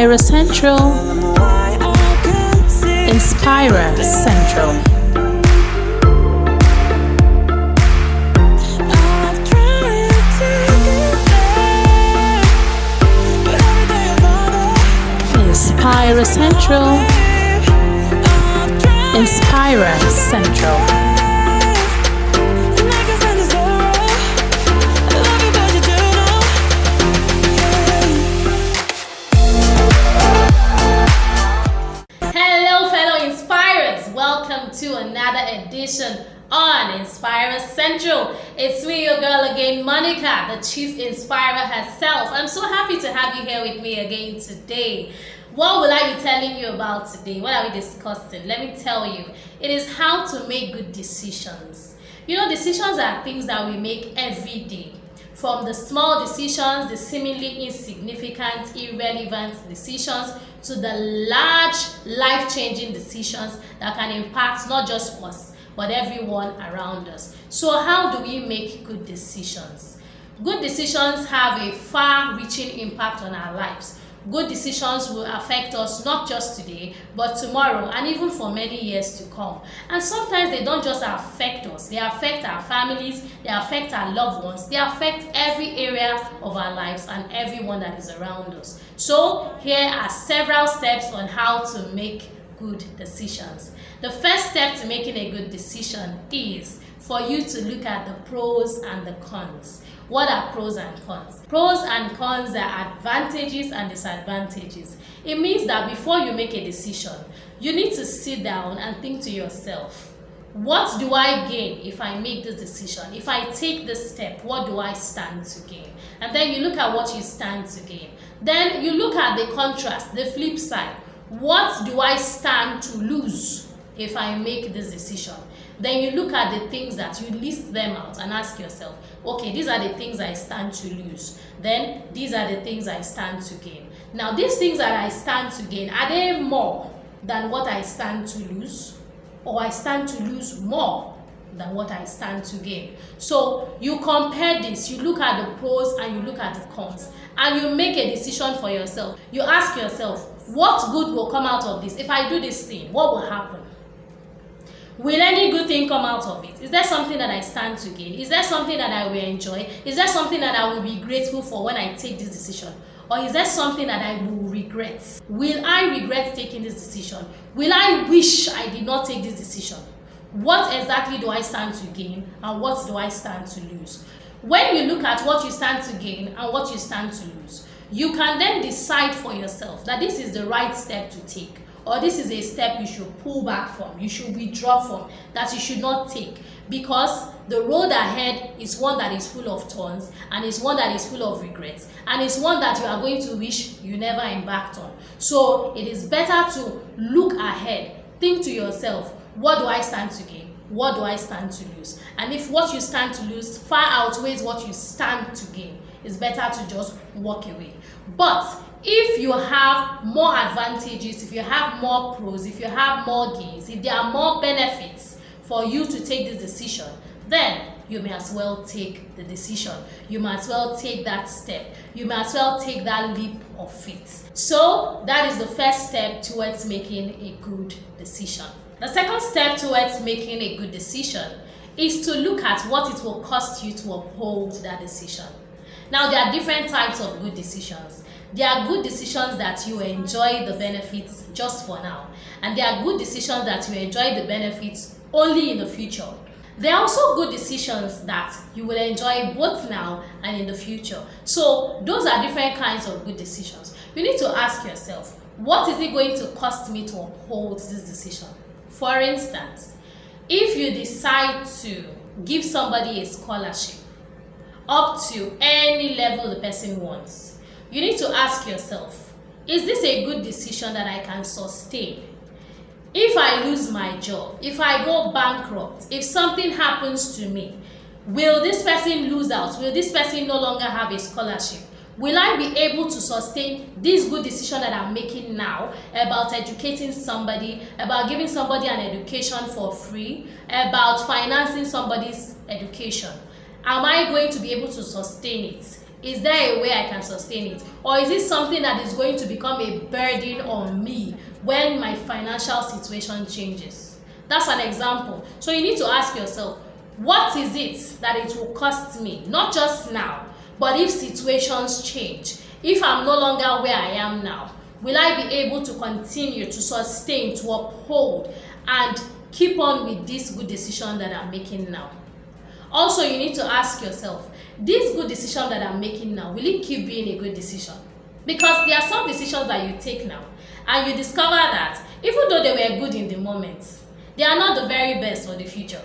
Inspira Central. Inspira Central. Inspira Central. Inspira Central. To another edition on Inspira Central. It's me, your girl again, Monica, the Chief Inspirer herself. I'm so happy to have you here with me again today. What will I be telling you about today? What are we discussing? Let me tell you. It is how to make good decisions. You know, decisions are things that we make every day. From the small decisions, the seemingly insignificant, irrelevant decisions, to the large, life-changing decisions that can impact not just us, but everyone around us. So how do we make good decisions? Good decisions have a far-reaching impact on our lives. Good decisions will affect us not just today, but tomorrow and even for many years to come. And sometimes they don't just affect us, they affect our families, they affect our loved ones, they affect every area of our lives and everyone that is around us. So here are several steps on how to make good decisions. The first step to making a good decision is for you to look at the pros and the cons. What are pros and cons? Pros and cons are advantages and disadvantages. It means that before you make a decision, you need to sit down and think to yourself, what do I gain if I make this decision? If I take this step, what do I stand to gain? And then you look at what you stand to gain. Then you look at the contrast, the flip side. What do I stand to lose if I make this decision? Then you look at the things that you list them out and ask yourself, okay, these are the things I stand to lose. Then these are the things I stand to gain. Now, these things that I stand to gain, are they more than what I stand to lose? Or I stand to lose more than what I stand to gain? So you compare this, you look at the pros and you look at the cons, and you make a decision for yourself. You ask yourself, what good will come out of this? If I do this thing, what will happen? Will any good thing come out of it? Is there something that I stand to gain? Is there something that I will enjoy? Is there something that I will be grateful for when I take this decision? Or is there something that I will regret? Will I regret taking this decision? Will I wish I did not take this decision? What exactly do I stand to gain and what do I stand to lose? When you look at what you stand to gain and what you stand to lose, you can then decide for yourself that this is the right step to take, or this is a step you should pull back from, you should withdraw from, that you should not take, because the road ahead is one that is full of thorns and is one that is full of regrets and is one that you are going to wish you never embarked on. So it is better to look ahead, think to yourself, what do I stand to gain? What do I stand to lose? And if what you stand to lose far outweighs what you stand to gain, it's better to just walk away. But if you have more advantages, if you have more pros, if you have more gains, if there are more benefits for you to take this decision, then you may as well take the decision. You might as well take that step. You might as well take that leap of faith. So that is the first step towards making a good decision. The second step towards making a good decision is to look at what it will cost you to uphold that decision. Now, there are different types of good decisions. There are good decisions that you enjoy the benefits just for now. And there are good decisions that you enjoy the benefits only in the future. There are also good decisions that you will enjoy both now and in the future. So those are different kinds of good decisions. You need to ask yourself, what is it going to cost me to uphold this decision? For instance, if you decide to give somebody a scholarship up to any level the person wants, you need to ask yourself, is this a good decision that I can sustain? If I lose my job, if I go bankrupt, if something happens to me, will this person lose out? Will this person no longer have a scholarship? Will I be able to sustain this good decision that I'm making now about educating somebody, about giving somebody an education for free, about financing somebody's education? Am I going to be able to sustain it Is there a way I can sustain it? Or is it something that is going to become a burden on me when my financial situation changes? That's an example. So you need to ask yourself, what is it that it will cost me? Not just now, but if situations change, if I'm no longer where I am now, will I be able to continue to sustain, to uphold, and keep on with this good decision that I'm making now? Also, you need to ask yourself, this good decision that I'm making now, will it keep being a good decision? Because there are some decisions that you take now, and you discover that even though they were good in the moment, they are not the very best for the future.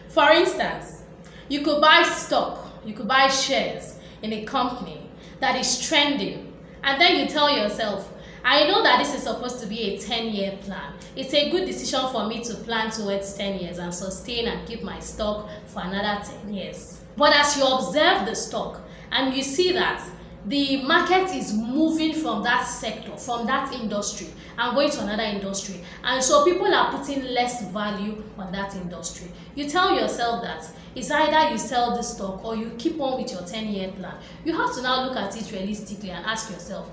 For instance, you could buy stock, you could buy shares in a company that is trending, and then you tell yourself, I know that this is supposed to be a 10-year plan. It's a good decision for me to plan towards 10 years and sustain and keep my stock for another 10 years. But as you observe the stock and you see that the market is moving from that sector, from that industry, and going to another industry, and so people are putting less value on that industry, you tell yourself that it's either you sell the stock or you keep on with your 10-year plan. You have to now look at it realistically and ask yourself,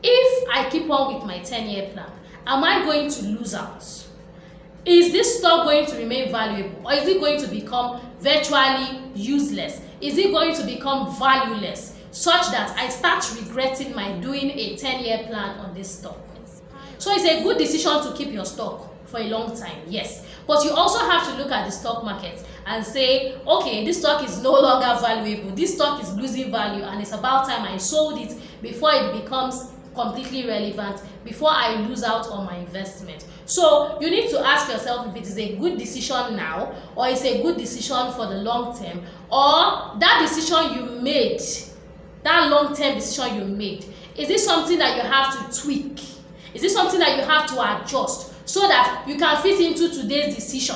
if I keep on with my 10-year plan, am I going to lose out? Is this stock going to remain valuable, or is it going to become virtually useless? Is it going to become valueless, such that I start regretting my doing a 10-year plan on this stock? So it's a good decision to keep your stock for a long time, yes. But you also have to look at the stock market and say, okay, this stock is no longer valuable. This stock is losing value, and it's about time I sold it before it becomes completely relevant, before I lose out on my investment. So you need to ask yourself if it is a good decision now, or it's a good decision for the long term, or that decision you made, that long-term decision you made, is it something that you have to tweak? Is it something that you have to adjust so that you can fit into today's decision,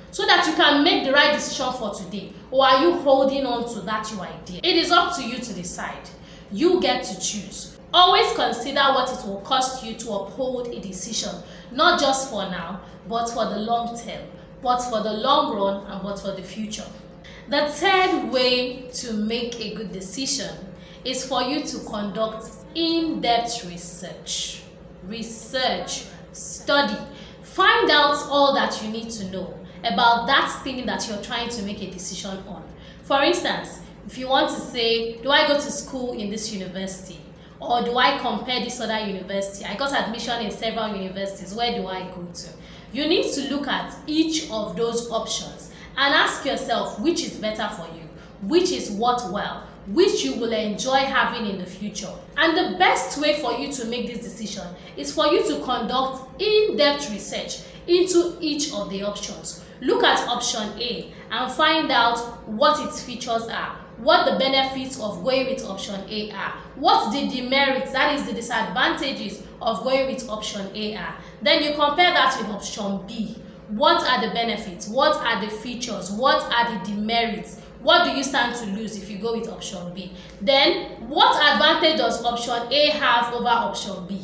so that you can make the right decision for today? Or are you holding on to that your idea? It is up to you to decide. You get to choose. Always consider what it will cost you to uphold a decision, not just for now, but for the long term, but for the long run, and but for the future. The third way to make a good decision is for you to conduct in-depth research. Study. Find out all that you need to know about that thing that you're trying to make a decision on. For instance, if you want to say, do I go to school in this university? Or do I compare this other university? I got admission in several universities. Where do I go to? You need to look at each of those options and ask yourself which is better for you, which is worthwhile, which you will enjoy having in the future. And the best way for you to make this decision is for you to conduct in-depth research into each of the options. Look at option A and find out what its features are, what the benefits of going with option A are, what the demerits, that is the disadvantages of going with option A are. Then you compare that with option B. What are the benefits? What are the features? What are the demerits? What do you stand to lose if you go with option B? Then, what advantage does option A have over option B?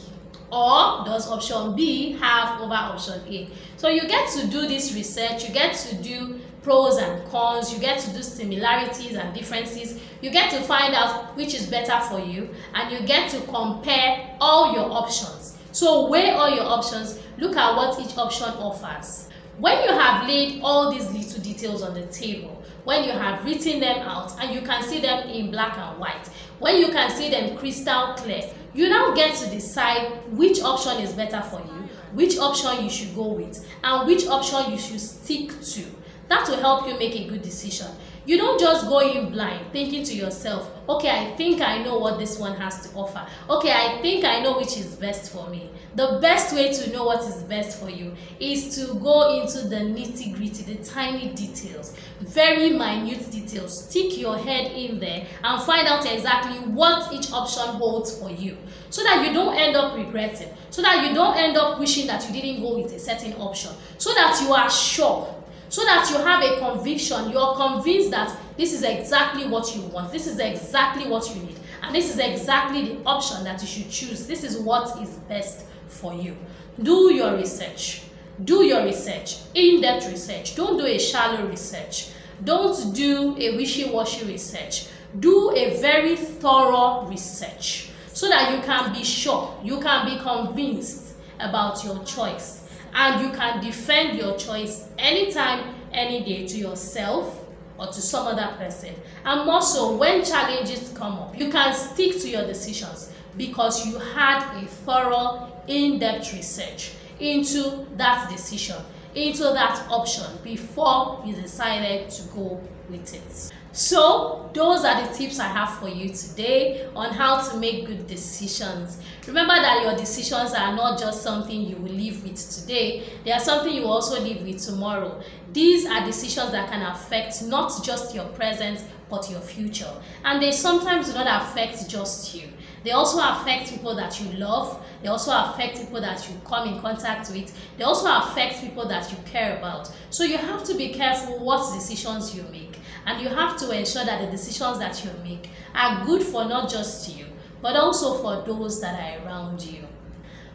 Or does option B have over option A? So you get to do this research, you get to do pros and cons, you get to do similarities and differences, you get to find out which is better for you, and you get to compare all your options. So weigh all your options, look at what each option offers. When you have laid all these little details on the table, when you have written them out and you can see them in black and white, when you can see them crystal clear, you now get to decide which option is better for you, which option you should go with, and which option you should stick to. That will help you make a good decision. You don't just go in blind thinking to yourself, okay, I think I know what this one has to offer. Okay, I think I know which is best for me. The best way to know what is best for you is to go into the nitty-gritty, the tiny details, very minute details. Stick your head in there and find out exactly what each option holds for you, so that you don't end up regretting, so that you don't end up wishing that you didn't go with a certain option, so that you are sure, so that you have a conviction, you're convinced that this is exactly what you want, this is exactly what you need, and this is exactly the option that you should choose. This is what is best for you. Do your research. Do your research, in-depth research. Don't do a shallow research. Don't do a wishy-washy research. Do a very thorough research so that you can be sure, you can be convinced about your choice, and you can defend your choice anytime, any day, to yourself or to some other person. And more so, when challenges come up, you can stick to your decisions because you had a thorough, in-depth research into that decision, into that option before you decided to go with it. So those are the tips I have for you today on how to make good decisions. Remember that your decisions are not just something you will live with today, they are something you will also live with tomorrow. These are decisions that can affect not just your present but your future, and they sometimes do not affect just you. They also affect people that you love. They also affect people that you come in contact with. They also affect people that you care about. So you have to be careful what decisions you make. And you have to ensure that the decisions that you make are good for not just you, but also for those that are around you.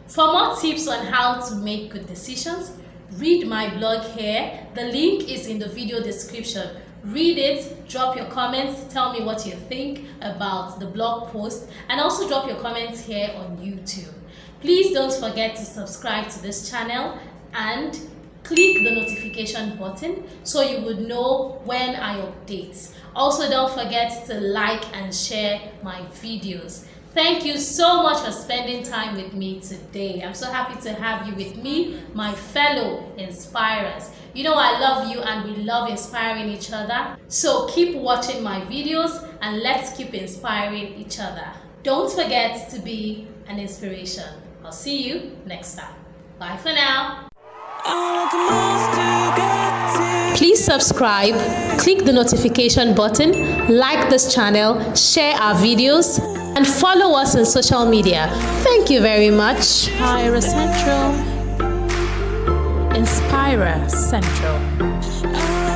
For more tips on how to make good decisions, read my blog here. The link is in the video description. Read it, drop your comments, tell me what you think about the blog post, and also drop your comments here on YouTube. Please don't forget to subscribe to this channel and click the notification button so you would know when I update. Also, don't forget to like and share my videos. Thank you so much for spending time with me today. I'm so happy to have you with me, my fellow inspirers. You know I love you and we love inspiring each other. So keep watching my videos and let's keep inspiring each other. Don't forget to be an inspiration. I'll see you next time. Bye for now. Please subscribe, click the notification button, like this channel, share our videos, and follow us on social media. Thank you very much. Inspira Central. Inspira Central.